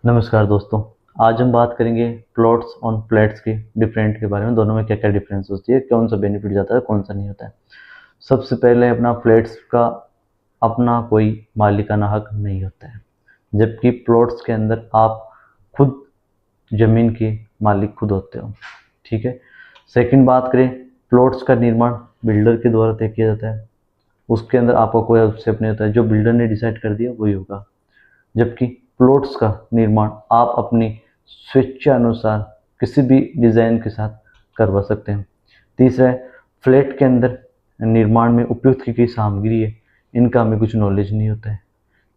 नमस्कार दोस्तों। आज हम बात करेंगे प्लॉट्स ऑन फ्लैट्स के डिफरेंट के बारे में। दोनों में क्या क्या डिफरेंस होती है, कौन सा बेनिफिट जाता है, कौन सा नहीं होता है। सबसे पहले अपना फ्लैट्स का अपना कोई मालिकाना हक नहीं होता है, जबकि प्लॉट्स के अंदर आप खुद ज़मीन के मालिक खुद होते हो। ठीक है। सेकंड बात करें, प्लॉट्स का निर्माण बिल्डर के द्वारा तय किया जाता है। उसके अंदर आपका कोई हस्तक्षेप नहीं होता है, जो बिल्डर ने डिसाइड कर दिया वही होगा। जबकि प्लॉट्स का निर्माण आप अपनी स्वेच्छानुसार किसी भी डिज़ाइन के साथ करवा सकते हैं। तीसरा है, फ्लैट के अंदर निर्माण में उपयुक्त की सामग्री है, इनका हमें कुछ नॉलेज नहीं होता है।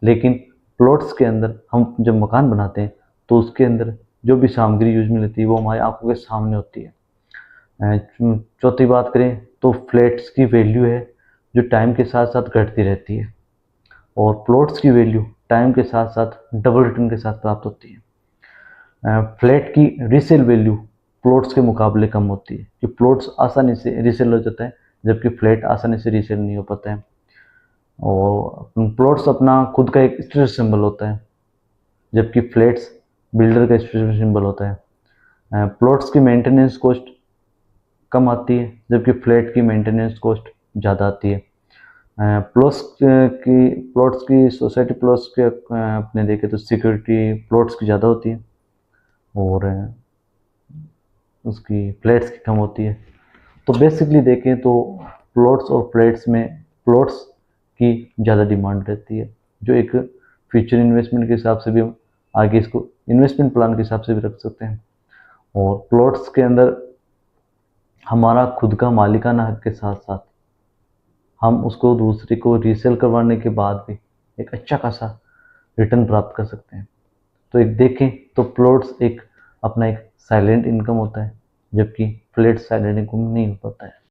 लेकिन प्लॉट्स के अंदर हम जब मकान बनाते हैं तो उसके अंदर जो भी सामग्री यूज में लेती है वो हमारी आंखों के सामने होती है। चौथी बात करें तो फ्लैट्स की वैल्यू है जो टाइम के साथ साथ घटती रहती है, और प्लॉट्स की वैल्यू टाइम के साथ साथ डबल रिटर्न के साथ प्राप्त होती है। फ्लैट की रीसेल वैल्यू प्लॉट्स के मुकाबले कम होती है, कि प्लॉट्स आसानी से रीसेल हो जाता है, जबकि फ्लैट आसानी से रीसेल नहीं हो पाता है। और प्लॉट्स अपना खुद का एक स्टेटस सिंबल होता है, जबकि फ्लैट्स बिल्डर का स्टेटस सिंबल होता है। प्लॉट्स की मेंटेनेंस कॉस्ट कम आती है, जबकि फ्लैट की मेंटेनेंस कॉस्ट ज़्यादा आती है। प्लॉट्स की सोसाइटी प्लॉट्स के अपने देखें तो सिक्योरिटी प्लॉट्स की ज़्यादा होती है, और उसकी फ्लैट्स की कम होती है। तो बेसिकली देखें तो प्लॉट्स और फ्लैट्स में प्लॉट्स की ज़्यादा डिमांड रहती है, जो एक फ्यूचर इन्वेस्टमेंट के हिसाब से भी हम आगे इसको इन्वेस्टमेंट प्लान के हिसाब से भी रख सकते हैं। और प्लॉट्स के अंदर हमारा खुद का मालिकाना हक के साथ साथ हम उसको दूसरे को रीसेल करवाने के बाद भी एक अच्छा खासा रिटर्न प्राप्त कर सकते हैं। तो एक देखें तो प्लॉट्स एक अपना एक साइलेंट इनकम होता है, जबकि फ्लैट साइलेंट इनकम नहीं हो पाता है।